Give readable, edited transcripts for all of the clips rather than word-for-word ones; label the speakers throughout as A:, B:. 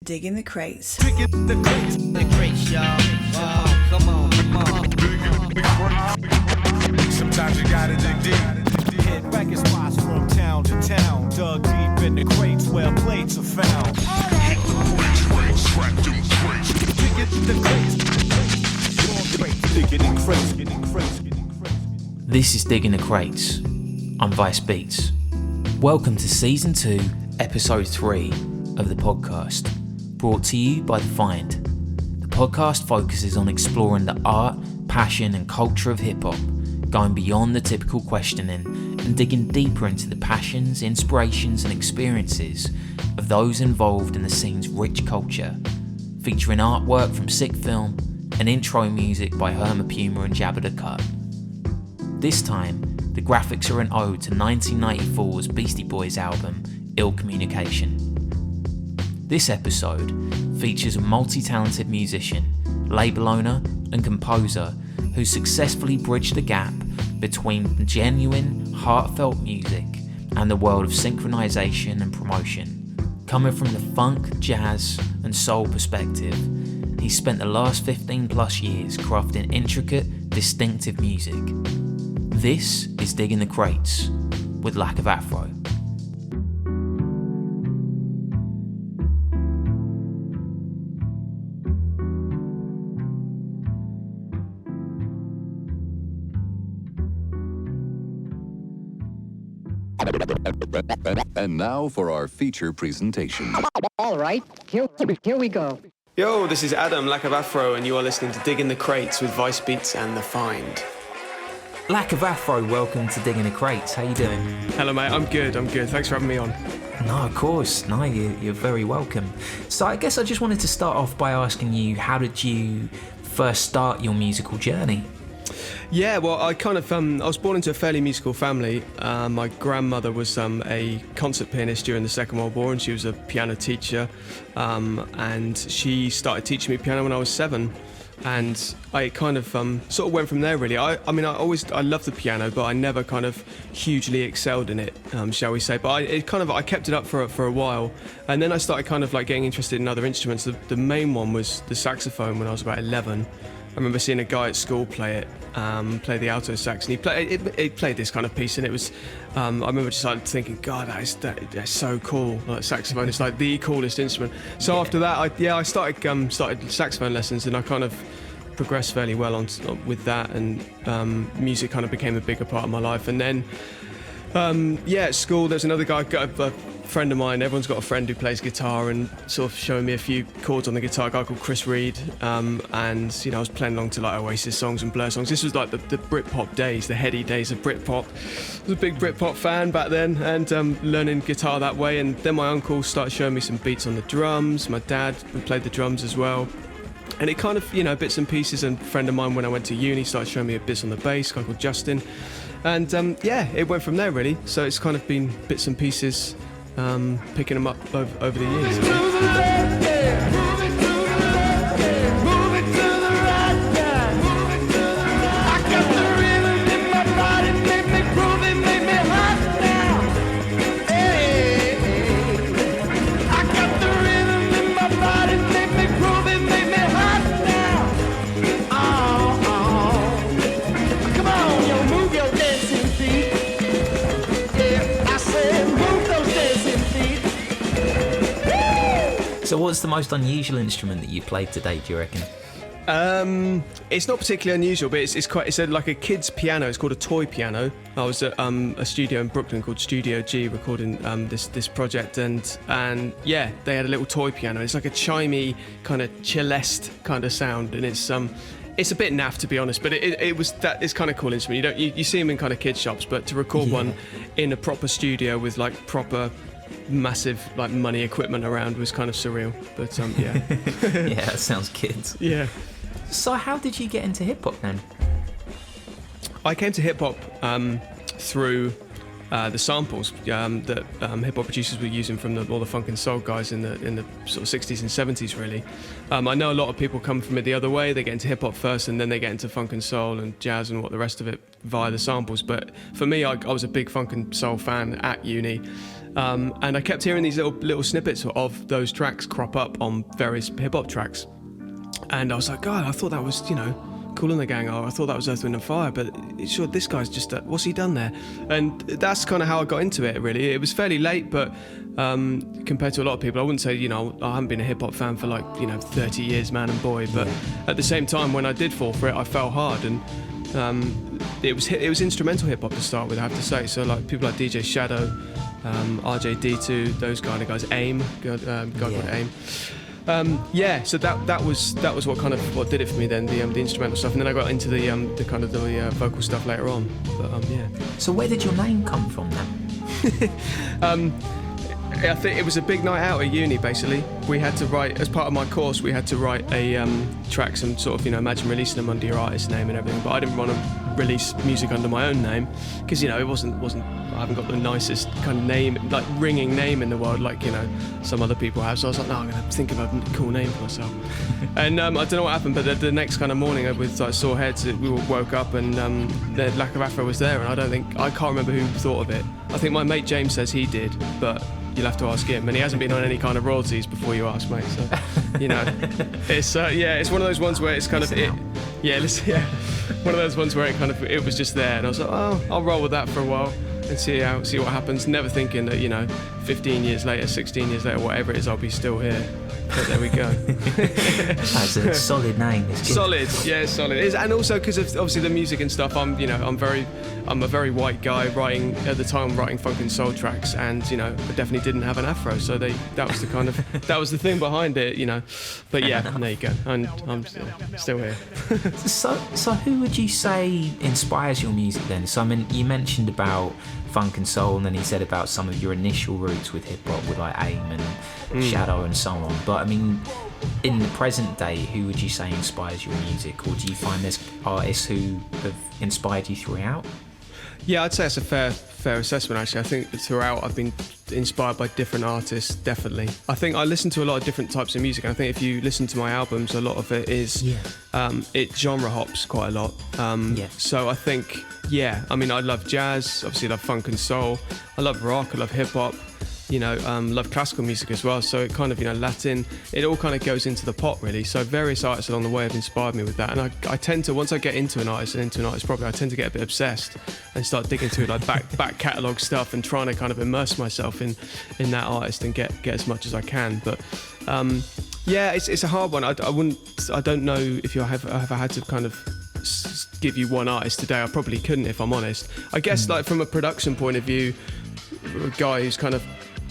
A: Diggin The Crates.
B: Diggin The Crates. The Crates, y'all. Wow, come on. Sometimes you gotta dig deep. Hit record spots from town to town. Dug deep in the crates where plates are found. Hit the crates, crack them crates. Diggin The Crates. Diggin The Crates.
C: This is Diggin The Crates. I'm Vice Beats. Welcome to Season 2, Episode 3 of the podcast, brought to you by The Find. The podcast focuses on exploring the art, passion and culture of hip-hop, going beyond the typical questioning and digging deeper into the passions, inspirations and experiences of those involved in the scene's rich culture, featuring artwork from Sick Film and intro music by Herma Puma and Jabba the Cut. This time, the graphics are an ode to 1994's Beastie Boys album, Ill Communication. This episode features a multi-talented musician, label owner and composer who successfully bridged the gap between genuine, heartfelt music and the world of synchronization and promotion. Coming from the funk, jazz and soul perspective, he spent the last 15 plus years crafting intricate, distinctive music. This is Diggin The Crates with Lack of Afro.
D: And now for our feature presentation.
E: All right, here we go.
F: Yo, this is Adam, Lack of Afro, and you are listening to Diggin The Crates with Vice Beats and The Find.
C: Lack of Afro, welcome to Diggin The Crates. How you doing?
F: Hello, mate. I'm good. Thanks for having me on.
C: No, of course. No, you're very welcome. So I guess I just wanted to start off by asking you, how did you first start your musical journey?
F: Yeah, well, I was born into a fairly musical family. My grandmother was a concert pianist during the Second World War, and she was a piano teacher. And she started teaching me piano when I was 7. And I kind of sort of went from there, really. I loved the piano, but I never kind of hugely excelled in it, shall we say. But I kept it up for a while, and then I started kind of like getting interested in other instruments. The main one was the saxophone when I was about 11. I remember seeing a guy at school play the alto sax, and he played this kind of piece, and it was. I remember just like thinking, God, that's so cool. Like saxophone is like the coolest instrument. So after that, I started saxophone lessons, and I kind of progressed fairly well on with that, and music kind of became a bigger part of my life. And then, at school, there's another guy, a friend of mine. Everyone's got a friend who plays guitar, and sort of showing me a few chords on the guitar. A guy called Chris Reed, and I was playing along to like Oasis songs and Blur songs. This was like the Britpop days, the heady days of Britpop. I was a big Britpop fan back then, and learning guitar that way. And then my uncle started showing me some beats on the drums. My dad played the drums as well. And it kind of, bits and pieces. And a friend of mine, when I went to uni, started showing me bits on the bass, a guy called Justin. And it went from there, really. So it's kind of been bits and pieces, picking them up over the years.
C: So what's the most unusual instrument that you played today, do you reckon?
F: It's not particularly unusual, but it's like a kid's piano. It's called a toy piano. I was at a studio in Brooklyn called Studio G recording this project, and they had a little toy piano. It's like a chimey kind of celeste kind of sound, and it's a bit naff, to be honest, but it's kind of cool instrument. You see them in kind of kids shops, but to record one in a proper studio with like proper massive like money equipment around was kind of surreal. But
C: yeah, that sounds kids.
F: Yeah.
C: So how did you get into hip hop then?
F: I came to hip hop through the samples that hip hop producers were using from all the funk and soul guys in the sort of 60s and 70s, really. I know a lot of people come from it the other way. They get into hip hop first, and then they get into funk and soul and jazz and what the rest of it via the samples. But for me, I was a big funk and soul fan at uni. And I kept hearing these little snippets of those tracks crop up on various hip-hop tracks. And I was like, God, I thought that was, Kool and the Gang, I thought that was Earth, Wind & Fire, but sure, this guy's just, what's he done there? And that's kind of how I got into it, really. It was fairly late, but compared to a lot of people, I wouldn't say, I haven't been a hip-hop fan for 30 years, man and boy, but at the same time, when I did fall for it, I fell hard, and it was instrumental hip-hop to start with, I have to say. So people like DJ Shadow, RJD2, those kind of guys, AIM, God called AIM. So that was what did it for me then, the instrumental stuff, and then I got into the vocal stuff later on. But
C: So where did your name come from then?
F: I think it was a big night out at uni. Basically, we had to write, as part of my course, we had to write a tracks and sort of imagine releasing them under your artist name and everything. But I didn't want to release music under my own name because it wasn't. I haven't got the nicest kind of name, like ringing name in the world, like some other people have. So I was like, no, I'm gonna think of a cool name for myself. And I don't know what happened, but the next kind of morning with sore heads, we woke up and the Lack of Afro was there, and I can't remember who thought of it. I think my mate James says he did, but you'll have to ask him, and he hasn't been on any kind of royalties before you ask, mate. So it's one of those ones where it's kind of it. One of those ones where it was just there, and I was like, oh, I'll roll with that for a while and see what happens. Never thinking that 15 years later, 16 years later, whatever it is, I'll be still here. But there we go.
C: That's a solid name. It's
F: solid, yeah, it's solid. And also because of obviously the music and stuff, I'm a very white guy writing funk and soul tracks, and I definitely didn't have an afro, so that was the thing behind it, But yeah, there you go, and I'm still here.
C: So who would you say inspires your music then? So I mean, you mentioned about funk and soul, and then he said about some of your initial roots with hip hop, with AIM and Shadow and so on. But I mean, in the present day, who would you say inspires your music, or do you find there's artists who have inspired you throughout?
F: Yeah, I'd say it's a fair assessment, actually. I think throughout I've been inspired by different artists, definitely. I think I listen to a lot of different types of music. I think if you listen to my albums, a lot of it is it genre hops quite a lot. So I think, I love jazz, obviously I love funk and soul, I love rock, I love hip hop, love classical music as well. So it kind of, Latin, it all kind of goes into the pot, really. So various artists along the way have inspired me with that. And I tend to, once I get into an artist probably, I tend to get a bit obsessed and start digging through back catalogue stuff and trying to kind of immerse myself in that artist and get as much as I can. But it's a hard one. I don't know if you have ever had to kind of give you one artist today. I probably couldn't, if I'm honest. I guess from a production point of view, a guy who's kind of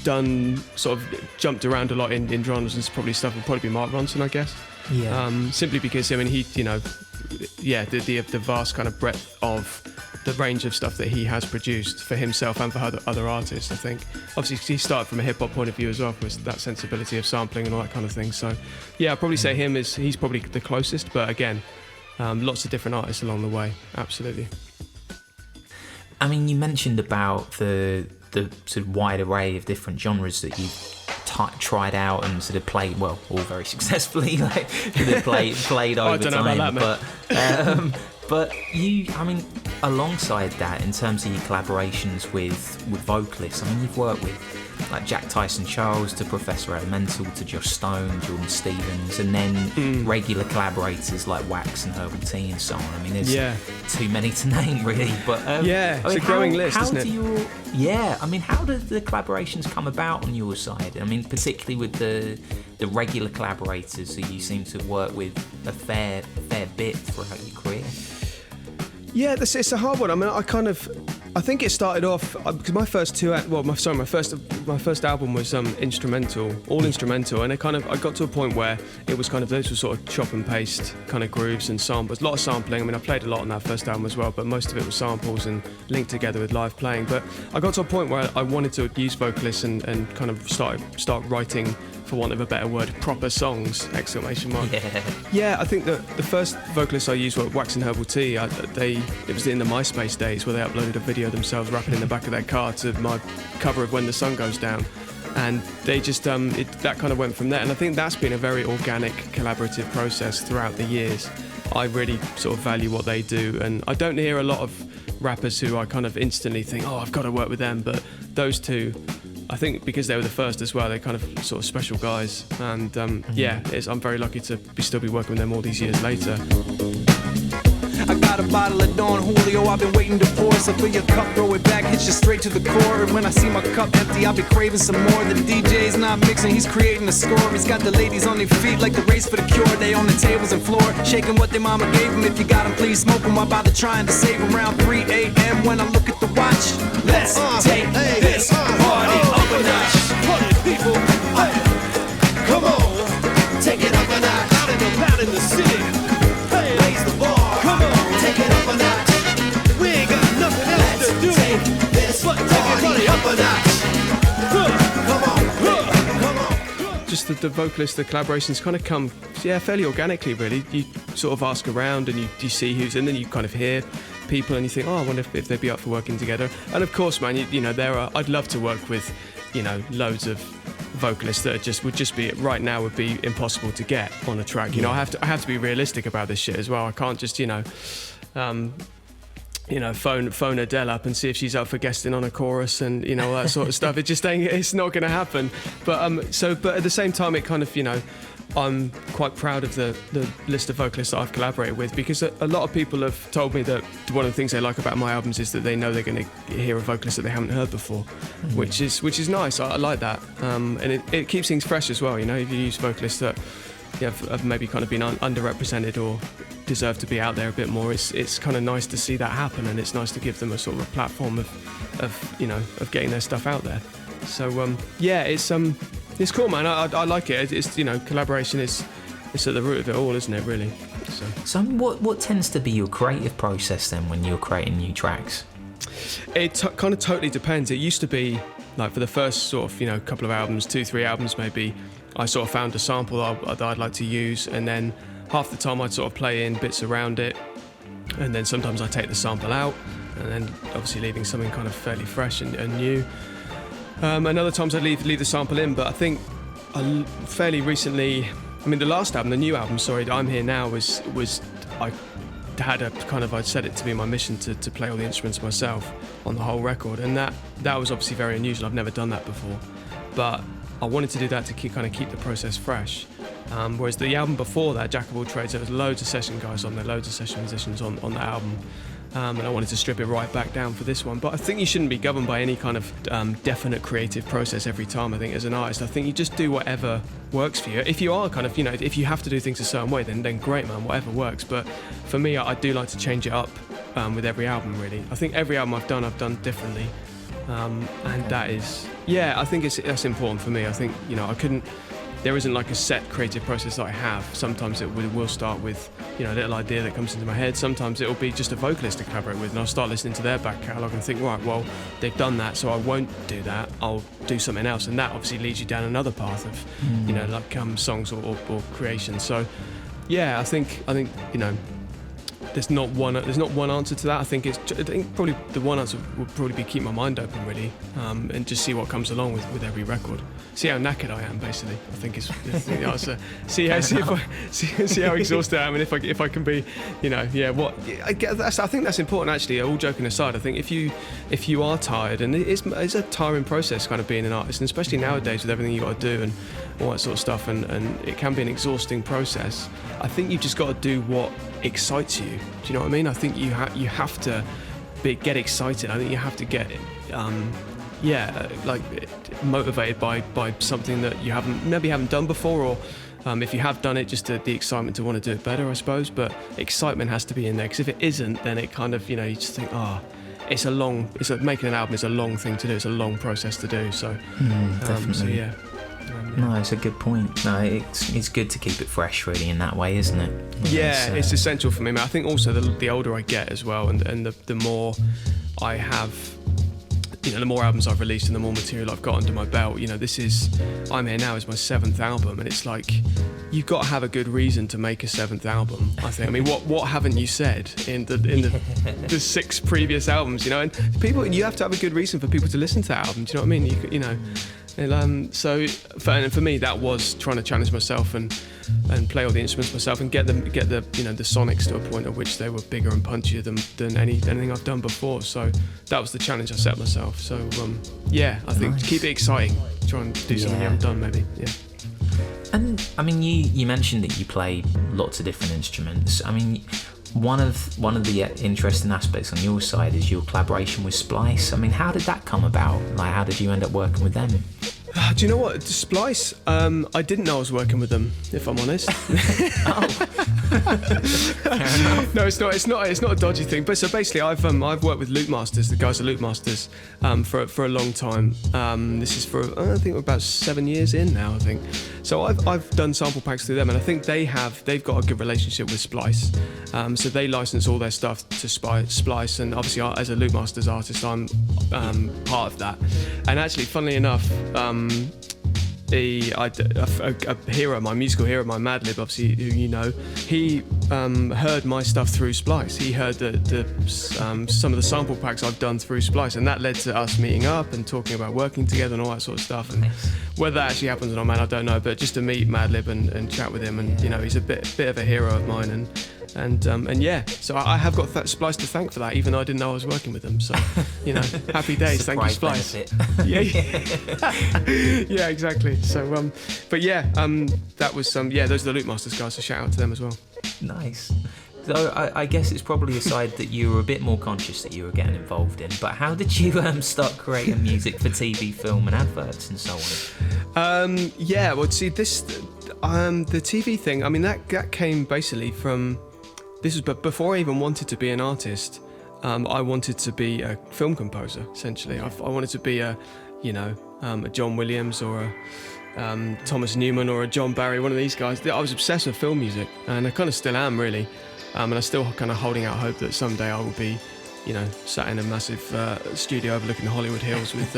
F: done sort of jumped around a lot in genres and probably stuff would probably be Mark Ronson, I guess. Simply because he the vast kind of breadth of the range of stuff that he has produced for himself and for other artists. I think obviously he started from a hip hop point of view as well, with that sensibility of sampling and all that kind of thing. So I'd probably say he's probably the closest, but again, lots of different artists along the way. Absolutely.
C: I mean, you mentioned about the sort of wide array of different genres that you've tried out and sort of played, well, all very successfully, like played over
F: I don't
C: time.
F: know about that,
C: but you, I mean, alongside that, in terms of your collaborations with vocalists, I mean, you've worked with like Jack Tyson Charles to Professor Elemental to Josh Stone, Jordan Stevens, and then regular collaborators like Wax and Herbal Tea and so on. I mean, there's too many to name, really. But
F: it's a growing list, isn't it?
C: How do the collaborations come about on your side? I mean, particularly with the regular collaborators who you seem to work with a fair bit throughout your career.
F: Yeah, it's a hard one. I mean, I think it started off because my first album was instrumental, all instrumental, and I got to a point where it was those were sort of chop and paste kind of grooves and samples, a lot of sampling. I mean, I played a lot on that first album as well, but most of it was samples and linked together with live playing. But I got to a point where I wanted to use vocalists and kind of start writing, for want of a better word, proper songs, ! Yeah, I think that the first vocalists I used were Wax and Herbal Tea. It was in the MySpace days where they uploaded a video themselves rapping in the back of their car to my cover of When the Sun Goes Down. And they just, that kind of went from there. And I think that's been a very organic, collaborative process throughout the years. I really sort of value what they do. And I don't hear a lot of rappers who I kind of instantly think, oh, I've got to work with them. But those two, I think because they were the first as well, they're kind of sort of special guys. And I'm very lucky to still be working with them all these years later.
B: I got a bottle of Don Julio, I've been waiting to pour. So fill your cup, throw it back, hit you straight to the core. And when I see my cup empty, I'll be craving some more. The DJ's not mixing, he's creating a score. He's got the ladies on their feet like the race for the cure. They on the tables and floor, shaking what their mama gave them. If you got them, please smoke them. I'm about to trying to save them. Around 3 a.m. when I look at the watch. Let's take this party up a notch. Party people, come on, take it up a notch. Out in the city, hey, raise the bar. Come on, take it up a notch. We ain't got nothing else to do. Take this party up a notch. Come on.
F: Just the vocalist, the collaborations kind of come, fairly organically, really. You sort of ask around and you see who's in, then you kind of hear people and you think, I wonder if they'd be up for working together. And of course, man, I'd love to work with, loads of vocalists that would just be right now would be impossible to get on a track. I have to be realistic about this shit as well. I can't just phone Adele up and see if she's up for guesting on a chorus and all that sort of stuff. It's not going to happen. But at the same time, it kind of I'm quite proud of the list of vocalists that I've collaborated with, because a lot of people have told me that one of the things they like about my albums is that they know they're going to hear a vocalist that they haven't heard before, which is nice. I like that, and it keeps things fresh as well. If you use vocalists that have maybe kind of been underrepresented or deserve to be out there a bit more, it's kind of nice to see that happen, and it's nice to give them a sort of a platform of getting their stuff out there. So it's cool, man. I like it. It's collaboration is at the root of it all, isn't it? Really.
C: So what tends to be your creative process then when you're creating new tracks?
F: It kind of totally depends. It used to be like for the first sort of couple of albums, 2-3 albums maybe, I sort of found a sample that I'd like to use, and then half the time I'd sort of play in bits around it, and then sometimes I'd take the sample out, and then obviously leaving something kind of fairly fresh and new. And other times I'd leave the sample in, but I think fairly recently, the last album, the new album, I'm Here Now, was I had I'd set it to be my mission to play all the instruments myself on the whole record, and that was obviously very unusual. I've never done that before, but I wanted to do that to keep the process fresh. Whereas the album before that, Jack of All Trades, there was loads of session guys on there, loads of session musicians on that album. And I wanted to strip it right back down for this one. But I think you shouldn't be governed by any kind of definite creative process every time. I think as an artist, I think you just do whatever works for you. If you are if you have to do things a certain way, then great, man, whatever works. But for me, I do like to change it up with every album, really. I think every album I've done differently. And that is, I think that's important for me. I think, there isn't like a set creative process that I have. Sometimes it will start with, a little idea that comes into my head. Sometimes it'll be just a vocalist to collaborate with, and I'll start listening to their back catalogue and think, right, well, they've done that, so I won't do that. I'll do something else, and that obviously leads you down another path of, songs or creation. So, I think there's not one answer to that. I think probably the one answer would probably be keep my mind open, really, and just see what comes along with every record. See how knackered I am, basically. I think is the answer. See how exhausted I am, and if I can be, I think that's important, actually. All joking aside, I think if you are tired, and it's a tiring process, kind of being an artist, and especially nowadays with everything you got to do and all that sort of stuff, and it can be an exhausting process. I think you've just got to do what excites you. Do you know what I mean? I think you have to get excited. I think you have to get motivated by something that you haven't done before, or if you have done it, just the excitement to want to do it better, I suppose. But excitement has to be in there, because if it isn't, then it kind of you just think, making an album is a long thing to do. It's a long process to do. So
C: definitely. No, it's a good point. No, it's good to keep it fresh, really, in that way, isn't it?
F: It's essential for me. I think also the older I get as well, and the more I have, the more albums I've released and the more material I've got under my belt. I'm Here Now is my 7th album, and it's like you've got to have a good reason to make a 7th album. I think. What haven't you said in the 6 previous albums? And you have to have a good reason for people to listen to that album. Do you know what I mean? And, so for me, that was trying to challenge myself and play all the instruments myself and get the the sonics to a point at which they were bigger and punchier than anything I've done before. So that was the challenge I set myself. So I think keep it exciting. Try and do something you haven't done, maybe. Yeah.
C: And I mean, you mentioned that you play lots of different instruments. I mean, one of the interesting aspects on your side is your collaboration with Splice. I mean, how did that come about? Like, how did you end up working with them?
F: Do you know what? Splice, I didn't know I was working with them, if I'm honest.
C: Fair enough.
F: No, it's not a dodgy thing. But so basically, I've worked with Loop Masters, the guys at Loop Masters, for a long time. This is for I think we're about 7 years in now. I think. So I've done sample packs through them, and I think they've got a good relationship with Splice. So they license all their stuff to Splice, and obviously as a Loop Masters artist, I'm part of that. And actually, funnily enough. A hero, my musical hero, my Madlib, obviously, who you know, he heard my stuff through Splice. He heard some of the sample packs I've done through Splice, and that led to us meeting up and talking about working together and all that sort of stuff. And whether that actually happens or not, man, I don't know. But just to meet Madlib and chat with him, and he's a bit of a hero of mine, and yeah, so I have got Splice to thank for that, even though I didn't know I was working with them. So, happy days. Thank you, Splice. Yeah, yeah, exactly. So, but yeah, that was those are the Loop Masters guys. So shout out to them as well.
C: Nice. So I guess it's probably a side that you were a bit more conscious that you were getting involved in. But how did you start creating music for TV, film, and adverts and so on?
F: Well, see this, the TV thing. I mean, that came basically from. This was before I even wanted to be an artist. I wanted to be a film composer. Essentially, I wanted to be a John Williams or a Thomas Newman or a John Barry, one of these guys. I was obsessed with film music, and I kind of still am, really. And I'm still kind of holding out hope that someday I will be, sat in a massive studio overlooking the Hollywood Hills with,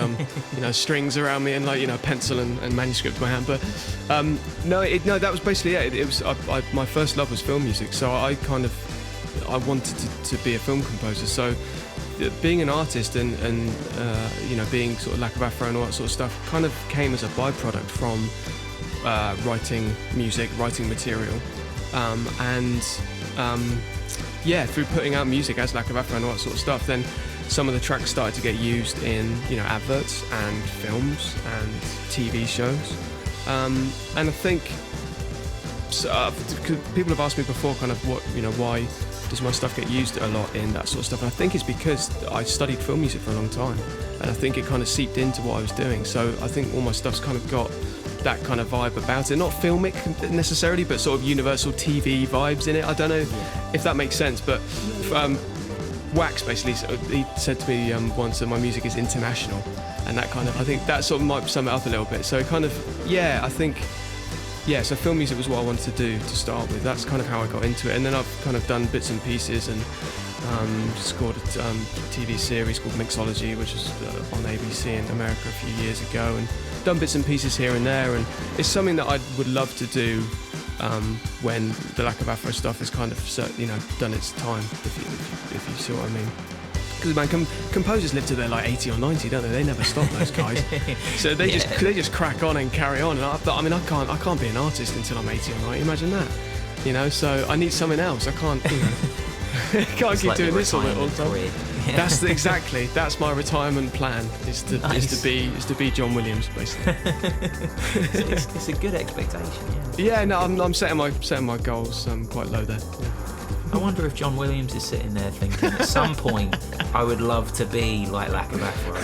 F: strings around me and pencil and manuscript in my hand. But no, that was basically it. It was my first love was film music, so I wanted to be a film composer. So being an artist and being sort of Lack of Afro and all that sort of stuff kind of came as a byproduct from writing music, writing material, through putting out music as Lack of Afro and all that sort of stuff, then some of the tracks started to get used in adverts and films and TV shows, and I think people have asked me before kind of why does my stuff get used a lot in that sort of stuff, and I think it's because I studied film music for a long time, and I think it kind of seeped into what I was doing. So I think all my stuff's kind of got that kind of vibe about it, not filmic necessarily, but sort of universal TV vibes in it. I don't know if that makes sense, but Wax basically, he said to me once that my music is international, and that kind of, I think that sort of might sum it up a little bit. So kind of, I think, so film music was what I wanted to do to start with. That's kind of how I got into it, and then I've kind of done bits and pieces and scored a TV series called Mixology, which was on ABC in America a few years ago, and done bits and pieces here and there, and it's something that I would love to do when the Lack of Afro stuff has kind of done its time, if you see what I mean. Because man, composers live to their like 80 or 90, don't they? They never stop, those guys. So they just crack on and carry on. And I can't be an artist until I'm 80 or 90. Imagine that, So I need something else. I can't, can't keep doing this all the time. Yeah. That's my retirement plan. Is to be John Williams, basically.
C: it's a good expectation.
F: Yeah, no, I'm setting my goals quite low there. Yeah.
C: I wonder if John Williams is sitting there thinking, at some point, I would love to be like Lack of Afro.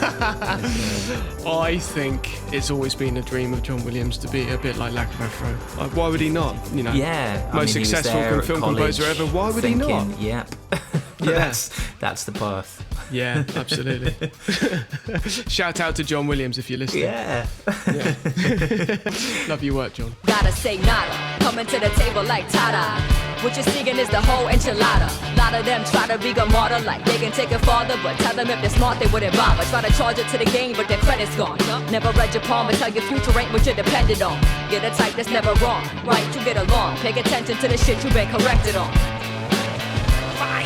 F: I think it's always been a dream of John Williams to be a bit like Lack of Afro. Why would he not? Most successful film composer ever. Why would he not?
C: Yep. That's the path.
F: Yeah, absolutely. Shout out to John Williams if you're listening.
C: Yeah.
F: Love your work, John.
A: Gotta say nada, coming to the table like Tada. What you're seeing is the whole enchilada. Lot of them try to be a martyr like they can take it farther, but tell them if they're smart they wouldn't bother. Try to charge it to the game, but their credit's gone. Never read your palm and tell your future ain't what you're dependent on. Get a type that's never wrong, right to get along. Pay attention to the shit you've been corrected on.
B: Fire!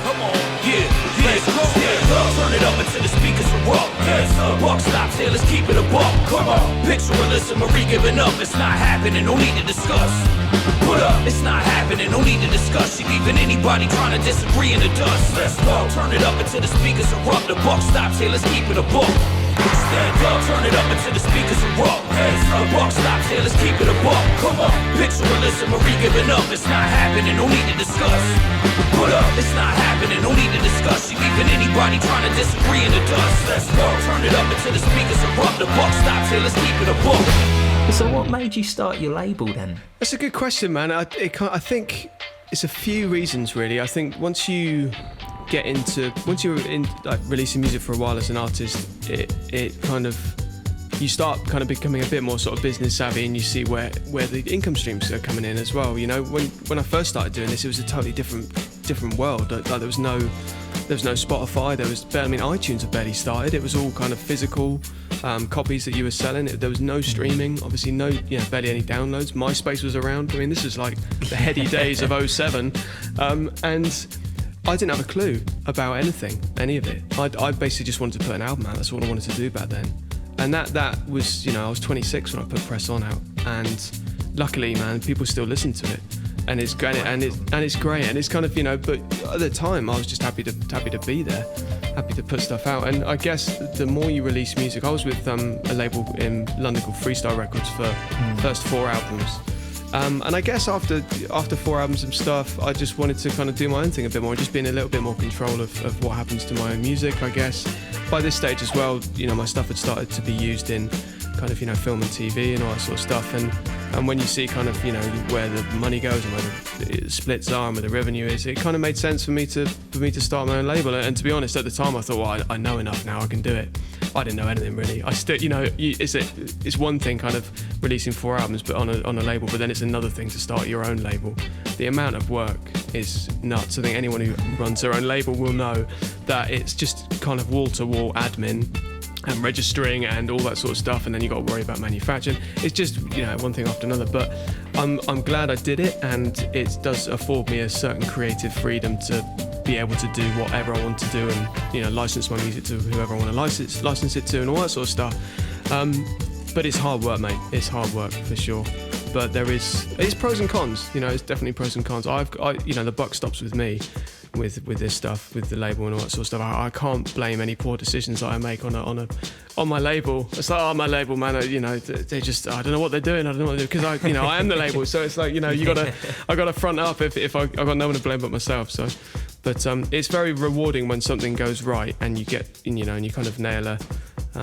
B: Come on, yeah.
G: Let's go. Stand up, turn it up until the speakers erupt. Hands up, buck stops here, let's keep it a buck. Come on, picture Alyssa Marie giving up. It's not happening, no need to discuss. Put up, it's not happening, no need to discuss. She leaving anybody trying to disagree in the dust. Let's go, turn it up until the speakers erupt. The buck stops here, let's keep it a buck. Stand up, turn it up until the speakers erupt. Hands up, buck stops here, let's keep it a buck. Come on, picture Alyssa Marie giving up. It's not happening, no need to discuss. Put up, it's not happening, no need to discuss. She leaving anybody trying to disagree in the dust. Let's go, turn it up until the speakers erupt. The buck stops here, let's keep it a buck.
C: So what made you start your label then?
F: That's a good question, man. I think it's a few reasons, really. I think once you're in like releasing music for a while as an artist, it kind of, you start kind of becoming a bit more sort of business savvy, and you see where the income streams are coming in as well. You know, when I first started doing this, it was a totally different world. Like there was no Spotify. iTunes had barely started. It was all kind of physical copies that you were selling. There was no streaming, obviously barely any downloads. MySpace was around. I mean, this is like the heady days of 07, and I didn't have a clue about any of it. I basically just wanted to put an album out. That's all I wanted to do back then. And that was, I was 26 when I put Press On out, and luckily, man, people still listen to it. And it's great, and it's great, and it's kind of, but at the time I was just happy to be there, happy to put stuff out. And I guess the more you release music, I was with a label in London called Freestyle Records for the first 4 albums, and I guess after 4 albums and stuff, I just wanted to kind of do my own thing a bit more, just be in a little bit more control of what happens to my own music. I guess by this stage as well, my stuff had started to be used in kind of film and TV and all that sort of stuff, and when you see kind of where the money goes and where the splits are and where the revenue is, it kind of made sense for me to start my own label. And to be honest, at the time I thought, well, I know enough now, I can do it. I didn't know anything really. I still, it's one thing kind of releasing 4 albums but on a label, but then it's another thing to start your own label. The amount of work is nuts. I think anyone who runs their own label will know that it's just kind of wall-to-wall admin and registering and all that sort of stuff, and then you got to worry about manufacturing. It's just one thing after another. But I'm glad I did it, and it does afford me a certain creative freedom to be able to do whatever I want to do, and license my music to whoever I want to license it to, and all that sort of stuff. But it's hard work, mate. It's hard work for sure. But it's pros and cons. It's definitely pros and cons. The buck stops with me. With this stuff, with the label and all that sort of stuff. I can't blame any poor decisions that I make on my label. It's like, my label, man, they just, I don't know what they're doing. I don't know what they're doing, because I am the label. So it's like, I gotta front up if I got no one to blame but myself. So, but it's very rewarding when something goes right and you get, and you kind of nail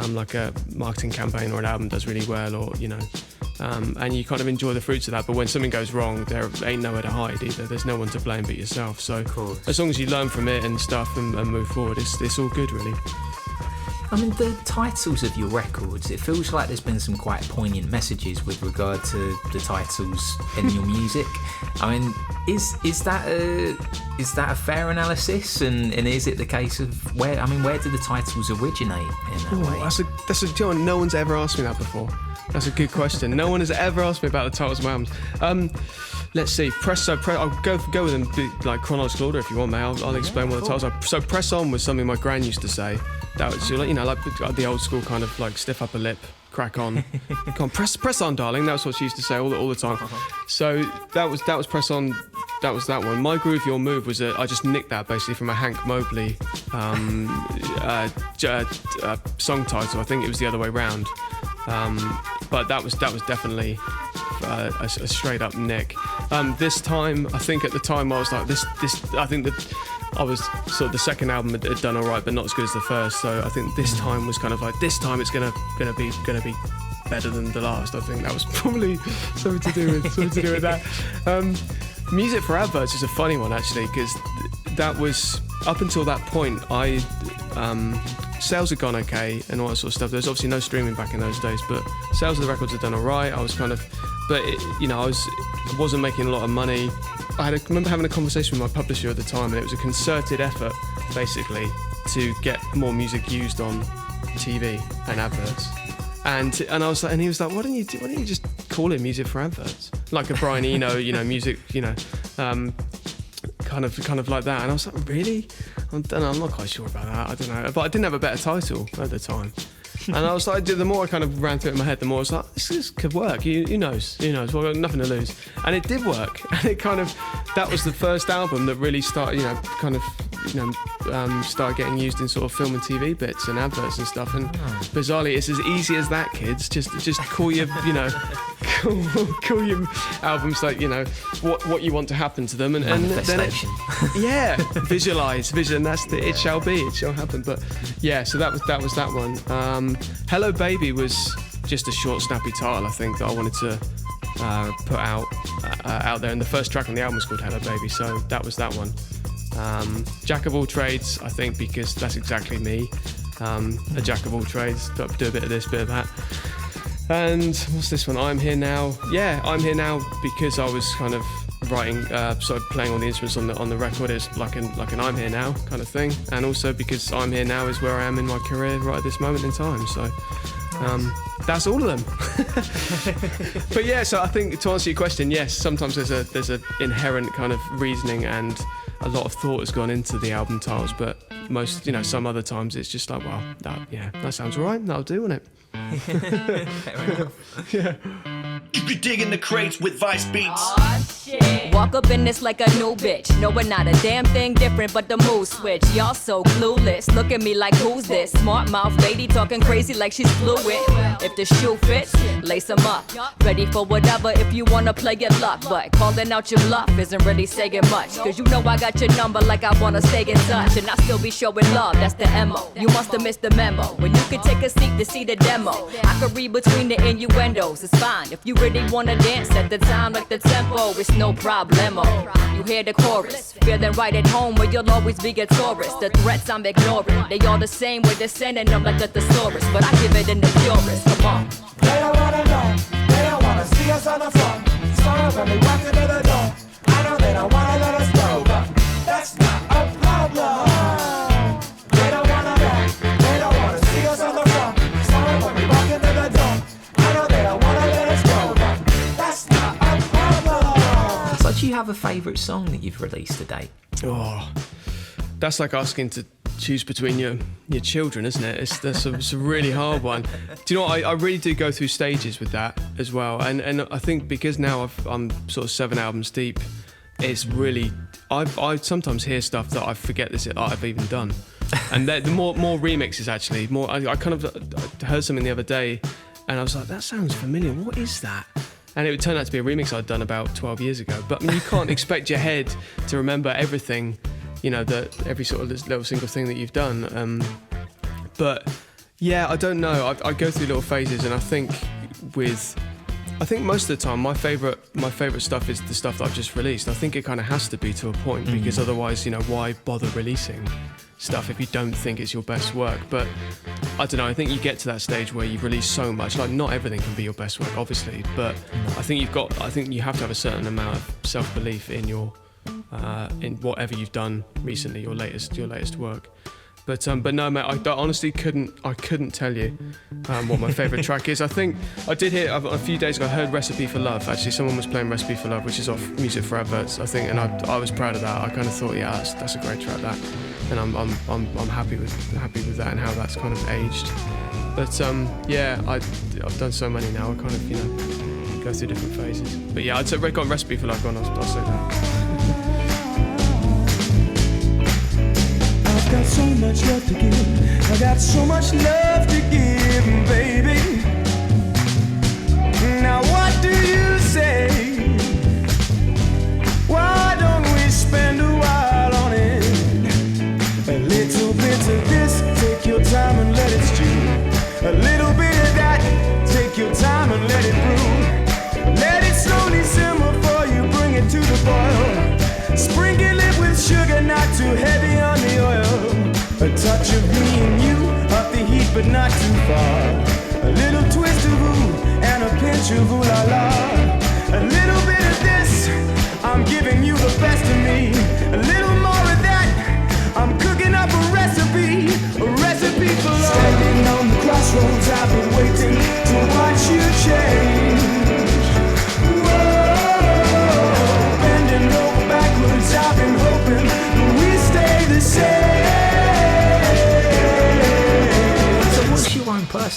F: like a marketing campaign or an album does really well, or and you kind of enjoy the fruits of that. But when something goes wrong, there ain't nowhere to hide either. There's no one to blame but yourself. So as long as you learn from it and stuff and move forward, it's all good, really.
C: I mean, the titles of your records, it feels like there's been some quite poignant messages with regard to the titles in your music. I mean, is that a fair analysis? And is it the case of where do the titles originate in that way?
F: That's no one's ever asked me that before. That's a good question. No one has ever asked me about the titles of my albums. Let's see. I'll go with them like chronological order if you want, mate. I'll explain what the titles are. So Press On was something my gran used to say. That was, like the old school kind of like stiff upper lip, crack on. Come on, press on, darling. That's what she used to say all the time. So that was Press On. That was that one. My Groove, Your Move was I just nicked that basically from a Hank Mobley song title. I think it was the other way round. But that was definitely a straight up nick. This time, I think at the time I was like this. I think that I was sort of the second album had done all right, but not as good as the first. So I think this time was kind of like this time it's gonna be better than the last. I think that was probably something to do with that. Music for Adverts is a funny one actually, because that was up until that point. Sales had gone okay and all that sort of stuff. There's obviously no streaming back in those days, but sales of the records had done all right. I was kind of, I wasn't making a lot of money. I remember having a conversation with my publisher at the time, and it was a concerted effort, basically, to get more music used on TV and adverts. And I was like, and he was like, why don't you just call it Music for Adverts? Like a Brian Eno, music, God, kind of like that. And I was like, really? I don't know, I'm not quite sure about that. I don't know. But I didn't have a better title at the time. And I was like, the more I kind of ran through it in my head, the more I was like, this could work. Who knows? Well, I've got nothing to lose. And it did work. And it kind of, that was the first album that really started, started getting used in sort of film and TV bits and adverts and stuff. And bizarrely, it's as easy as that, kids. Just call your, call your albums like, what you want to happen to them. And then vision. That's it shall be, it shall happen. But yeah, so that was that one. Hello Baby was just a short, snappy title, I think, that I wanted to put out there. And the first track on the album was called Hello Baby, so that was that one. Jack of all trades, I think, because that's exactly me. A jack of all trades, do a bit of this, bit of that. And what's this one? I'm Here Now. Yeah, I'm Here Now because I was kind of writing, sort of playing all the instruments on the record. It's like an I'm Here Now kind of thing. And also because I'm Here Now is where I am in my career right at this moment in time. So that's all of them. But yeah, so I think to answer your question, yes, sometimes there's a inherent kind of reasoning and a lot of thought has gone into the album titles, but most, some other times it's just like, well, that sounds all right, that'll do, won't it?
C: Fair enough.
F: Yeah.
G: You could dig in the crates with Vice Beats.
A: Oh, shit. Walk up in this like a new bitch. No, we're not a damn thing different, but the mood switch. Y'all so clueless. Look at me like, who's this? Smart mouth lady talking crazy like she's fluid. If the shoe fits, lace them up. Ready for whatever if you wanna play your luck. But calling out your bluff isn't really saying much. Cause you know I got your number like I wanna stay in touch. And I still be showing love, that's the MO. You must have missed the memo. When you could take a seat to see the demo. I could read between the innuendos, it's fine. If you really wanna dance at the time like the tempo, it's no problemo. You hear the chorus, feeling right at home where you'll always be a tourist. The threats I'm ignoring, they all the same way they're sending them like a thesaurus. But I give it in the purest, come on.
H: They don't wanna know, they don't wanna see us on the front. Sorry when we walk into the door. I know they don't wanna let us go, but that's not a problem. They don't wanna know, they don't wanna see us on the front. Sorry when we walk into the door. I know they don't wanna let us go, but that's not a problem.
C: So do you have a favourite song that you've released to date?
F: Oh, that's like asking to choose between your children, isn't it? It's a really hard one. Do you know what? I really do go through stages with that as well. And I think because now I'm sort of 7 albums deep, it's really, I sometimes hear stuff that I forget that I've even done. And the more remixes actually, more. I kind of heard something the other day and I was like, that sounds familiar. What is that? And it would turn out to be a remix I'd done about 12 years ago. But I mean, you can't expect your head to remember everything, every sort of little single thing that you've done. But yeah, I don't know. I go through little phases, and I think most of the time my favourite stuff is the stuff that I've just released. I think it kind of has to be to a point, because otherwise, why bother releasing stuff if you don't think it's your best work? But I don't know, I think you get to that stage where you've released so much, like not everything can be your best work, obviously, but I think you have to have a certain amount of self-belief in your in whatever you've done recently, your latest work. But no, mate, I honestly couldn't tell you what my favourite track is. I think I did hear a few days ago. I heard "Recipe for Love." Actually, someone was playing "Recipe for Love," which is off Music for Adverts, I think, and I was proud of that. I kind of thought, yeah, that's a great track, that, and I'm happy with that and how that's kind of aged. But yeah, I've done so many now. I kind of go through different phases. But yeah, I'd say "Recipe for Love." I'll say that.
H: I've got so much love to give. I got so much love to give, baby. Now what do you say? Why don't we spend a while on it? A little bit of this, take your time and let it stew. A little bit of that, take your time and let it brew. Let it slowly simmer for you, bring it to the boil. Sprinkle it with sugar, not too heavy on the oil. A touch of me and you, up the heat but not too far. A little twist of ooh and a pinch of ooh la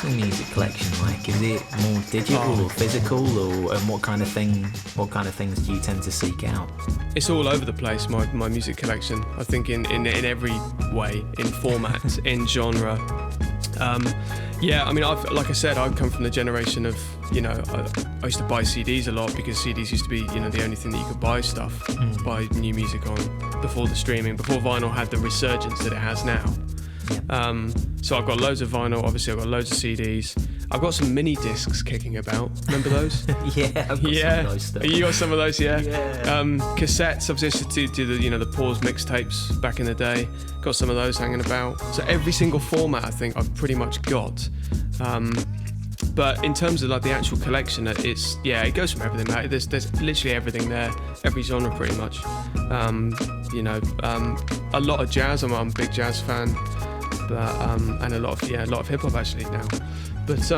C: personal music collection like? Is it more digital or physical, and what kind of things do you tend to seek out?
F: It's all over the place, my music collection. I think in every way, in format, in genre. Yeah, I mean, like I said, I come from the generation of, you know, I used to buy CDs a lot because CDs used to be, you know, the only thing that you could buy buy new music on before the streaming, before vinyl had the resurgence that it has now. So I've got loads of vinyl, obviously I've got loads of CDs. I've got some mini discs kicking about. Remember those?
C: Yeah, I've got some of those stuff.
F: You got some of those, yeah?
C: Yeah.
F: Cassettes, obviously I used to do the, you know, the Pause mixtapes back in the day. Got some of those hanging about. So every single format I think I've pretty much got. But in terms of like the actual collection, it goes from everything. Like, there's literally everything there, every genre pretty much. You know, a lot of jazz. I'm a big jazz fan, but and a lot of hip hop actually now. But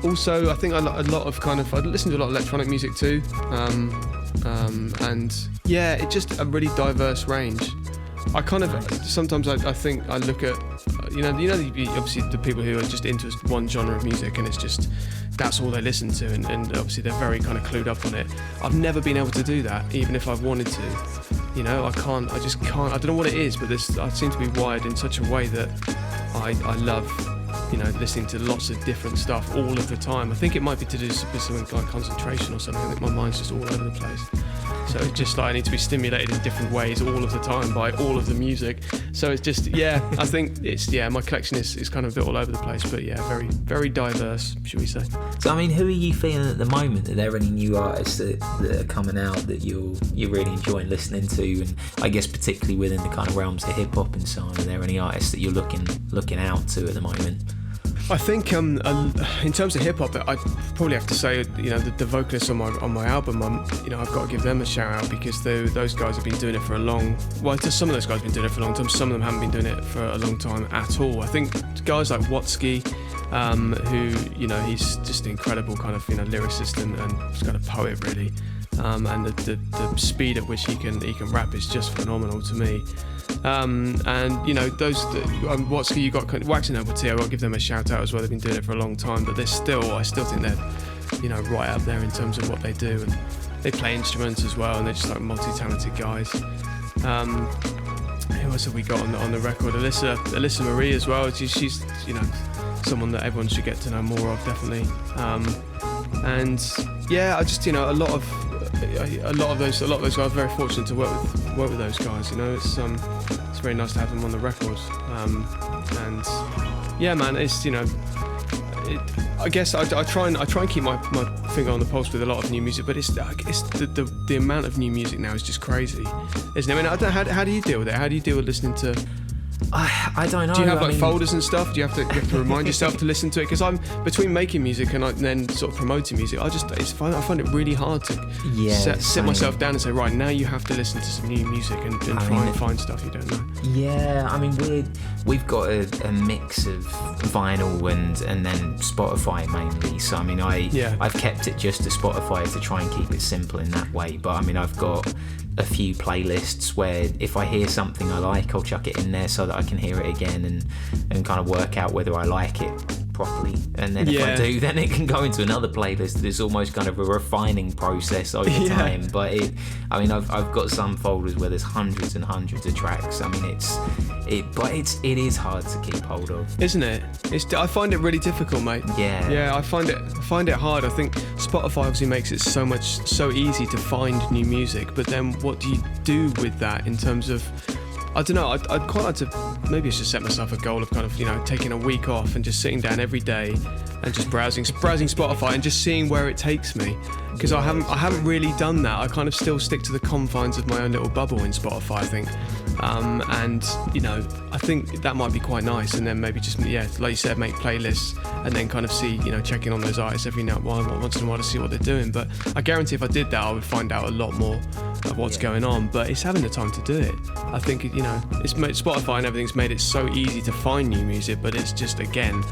F: also I think I listen to a lot of electronic music too. And yeah, it's just a really diverse range. I kind of sometimes I think I look at you know obviously the people who are just into one genre of music and it's just that's all they listen to and obviously they're very kind of clued up on it. I've never been able to do that, even if I've wanted to. You know, I just can't. I don't know what it is, but I seem to be wired in such a way that I love, you know, listening to lots of different stuff all of the time. I think it might be to do with something like concentration or something. I think my mind's just all over the place. So it's just like I need to be stimulated in different ways all of the time by all of the music. So it's just, I think my collection is kind of a bit all over the place, but yeah, very, very diverse, should we say.
C: So I mean, who are you feeling at the moment? Are there any new artists that are coming out that you're really enjoying listening to? And I guess particularly within the kind of realms of hip hop and so on, are there any artists that you're looking out to at the moment?
F: I think in terms of hip hop, I probably have to say, you know, the vocalists on my album, you know, I've got to give them a shout out because those guys have been doing it for some of those guys have been doing it for a long time. Some of them haven't been doing it for a long time at all. I think guys like Watsky, who, you know, he's just an incredible kind of, you know, lyricist and he's kind of poet really. And the speed at which he can rap is just phenomenal to me. And you know, those Watsky, you got Waxing Up with T, I've got to give them a shout out as well. They've been doing it for a long time, but I still think they're, you know, right up there in terms of what they do, and they play instruments as well, and they're just like multi-talented guys. Who else have we got on the record? Alyssa Marie as well. She's you know, someone that everyone should get to know more of, definitely. And yeah, I just, you know, a lot of those guys. I'm very fortunate to work with those guys. You know, it's very nice to have them on the record. And yeah, man, it's, you know, I guess I try and keep my finger on the pulse with a lot of new music, but it's the amount of new music now is just crazy, isn't it? I mean, I don't know, how do you deal with it? How do you deal with listening to?
C: I don't know.
F: Do you have folders and stuff? Do you have to remind yourself to listen to it? Because I'm between making music and then sort of promoting music. I find it really hard to sit myself down and say, right, now you have to listen to some new music and try and find stuff you don't know.
C: Yeah, I mean we've got a mix of vinyl and then Spotify mainly. So I mean I've kept it just to Spotify to try and keep it simple in that way. But I mean I've got a few playlists where if I hear something I like, I'll chuck it in there so that I can hear it again and kind of work out whether I like it properly. And then if I do, then it can go into another playlist. It's almost kind of a refining process over time. But I've got some folders where there's hundreds and hundreds of tracks. I mean, it is hard to keep hold of,
F: isn't it? I find it really difficult, mate. I find it hard. I think Spotify obviously makes it so easy to find new music, but then what do you do with that in terms of, I don't know, I'd quite like to maybe just set myself a goal of kind of, you know, taking a week off and just sitting down every day and just browsing Spotify and just seeing where it takes me, because I haven't really done that. I kind of still stick to the confines of my own little bubble in Spotify, I think. And you know, I think that might be quite nice, and then maybe just like you said, make playlists and then kind of see, you know, checking on those artists every now and once in a while to see what they're doing. But I guarantee if I did that, I would find out a lot more of what's going on. But it's having the time to do it. I think, you know, it's made Spotify and everything's made it so easy to find new music, but it's just, again,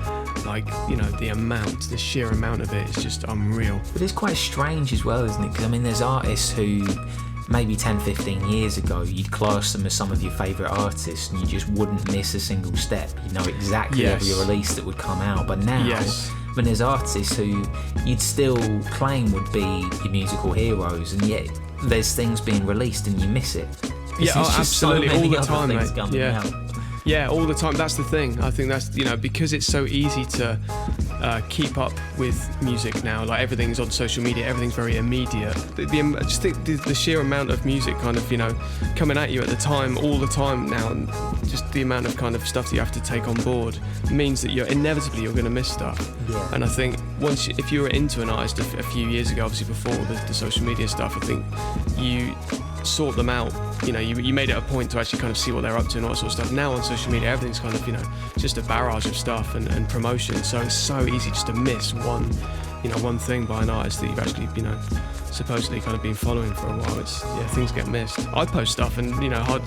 F: like, you know, the sheer amount of it is just unreal.
C: But it's quite strange as well, isn't it? Because I mean, there's artists who maybe 10, 15 years ago, you'd class them as some of your favourite artists and you just wouldn't miss a single step. You know exactly every release that would come out. But now, I mean, there's artists who you'd still claim would be your musical heroes, and yet there's things being released and you miss it.
F: Absolutely, all the time, mate.
C: Out.
F: Yeah, all the time. That's the thing. I think that's, because it's so easy to keep up with music now. Like, everything's on social media, everything's very immediate. Just think the sheer amount of music kind of, coming at you at the time, all the time now, and just the amount of kind of stuff that you have to take on board means that you're going to miss stuff. Yeah. And I think if you were into an artist a few years ago, obviously before the social media stuff, I think you sort them out. You made it a point to actually kind of see what they're up to and all that sort of stuff. Now on social media, everything's kind of, just a barrage of stuff and promotion. So it's so easy just to miss one thing by an artist that you've actually, supposedly kind of been following for a while. Things get missed. I post stuff and,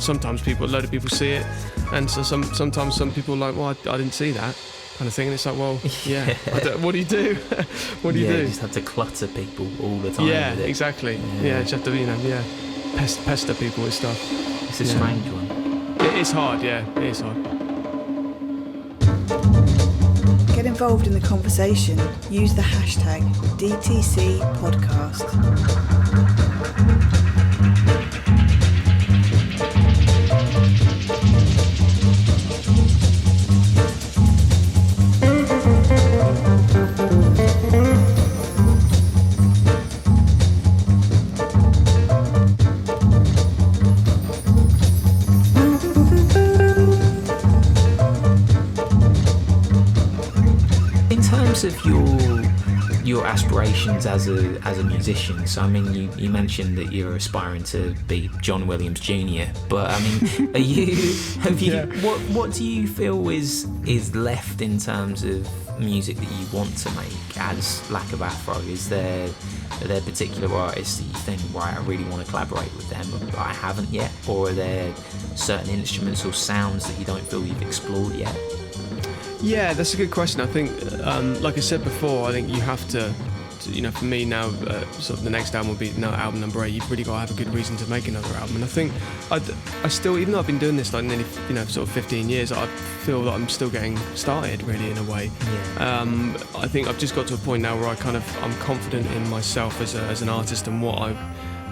F: sometimes a load of people see it. And so sometimes some people are like, well, I didn't see that kind of thing. And it's like, well, what do you do? What do you do?
C: You just have to clutter people all the time.
F: Yeah, exactly. Yeah, just have to, pester people with stuff.
C: It's a strange one.
F: It is hard, it is hard.
I: Get involved in the conversation. Use the hashtag DTCpodcast.
C: Of your aspirations as a musician, so I mean, you mentioned that you're aspiring to be John Williams Jr., but I mean, what do you feel is left in terms of music that you want to make as Lack of Afro? Are there particular artists that you think, right, I really want to collaborate with them, but I haven't yet? Or are there certain instruments or sounds that you don't feel you've explored yet?
F: Yeah, that's a good question. I think, like I said before, I think you have to for me now, sort of the next album will be album number 8. You've really got to have a good reason to make another album. And I think I still, even though I've been doing this like nearly, sort of 15 years, I feel that I'm still getting started, really, in a way. Yeah. I think I've just got to a point now where I'm confident in myself as an artist and what I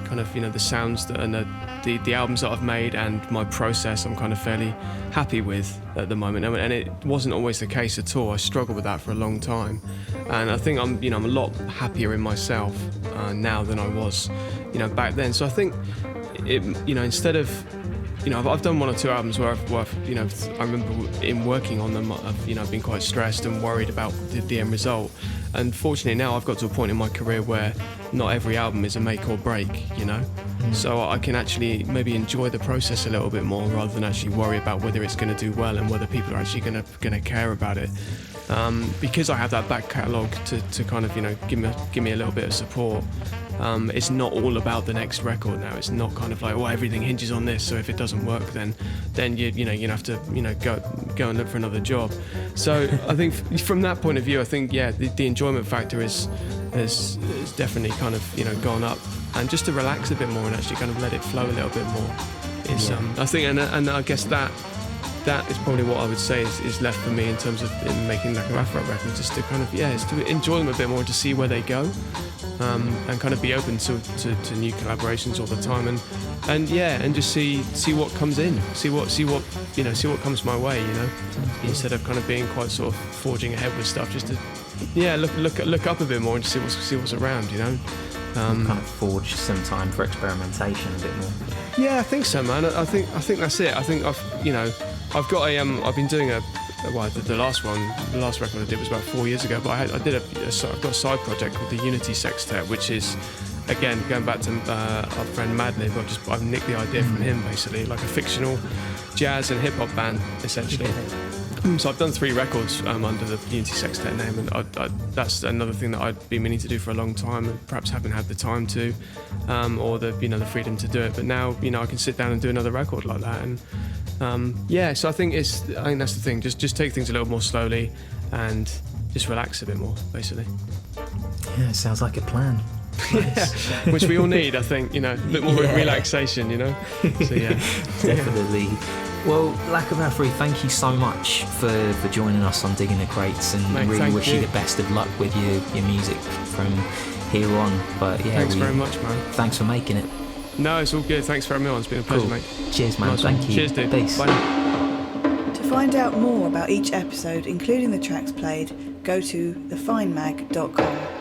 F: kind of, the sounds that, and the albums that I've made and my process I'm kind of fairly happy with at the moment. And it wasn't always the case at all. I struggled with that for a long time. And I think I'm a lot happier in myself now than I was, back then. So I think, instead of, I've done 1 or 2 albums where I've I remember in working on them, I've been quite stressed and worried about the end result. And fortunately now I've got to a point in my career where not every album is a make or break, So I can actually maybe enjoy the process a little bit more rather than actually worry about whether it's going to do well and whether people are actually going to care about it. Because I have that back catalogue to kind of, give me a little bit of support. It's not all about the next record now. It's not kind of like, everything hinges on this, so if it doesn't work, then you have to go and look for another job. So I think from that point of view, I think the enjoyment factor is definitely kind of gone up, and just to relax a bit more and actually kind of let it flow a little bit more is I think, and I guess that is probably what I would say is left for me in terms of making Lack of Afro records, just to kind of is to enjoy them a bit more and to see where they go. And kind of be open to new collaborations all the time, and just see what comes in, see what comes my way, instead of kind of being quite sort of forging ahead with stuff, just to look up a bit more and see what's around,
C: kind of forge some time for experimentation a bit more.
F: Yeah, I think so, man. I think that's it. I think I've got I've been doing the last record I did was about 4 years ago, but I've got a side project called the Unity Sextet, which is, again, going back to our friend Madlib. I've nicked the idea from him, basically, like a fictional jazz and hip hop band, essentially. So I've done 3 records under the Unity Sextet name, and that's another thing that I'd been meaning to do for a long time, and perhaps haven't had the time to, or the the freedom to do it. But now I can sit down and do another record like that, and so I think that's the thing. Just take things a little more slowly, and just relax a bit more, basically.
C: Yeah, it sounds like a plan. Nice.
F: Yeah, which we all need, I think, you know, a bit more relaxation, you know. So yeah,
C: definitely. Well, Lack of Afro, thank you so much for joining us on Digging the Crates, and
F: Mate,
C: really wish you the
F: you.
C: best of luck with your music from here on. But yeah,
F: thanks very much, man.
C: Thanks for making it.
F: No, it's all good. Thanks for having me on. It's been a pleasure, mate.
C: Cheers, man.
F: Nice
C: Thank
F: one.
C: you.
F: Cheers, dude.
C: Peace.
F: Bye now.
I: To find out more about each episode, including the tracks played, go to thefinemag.com.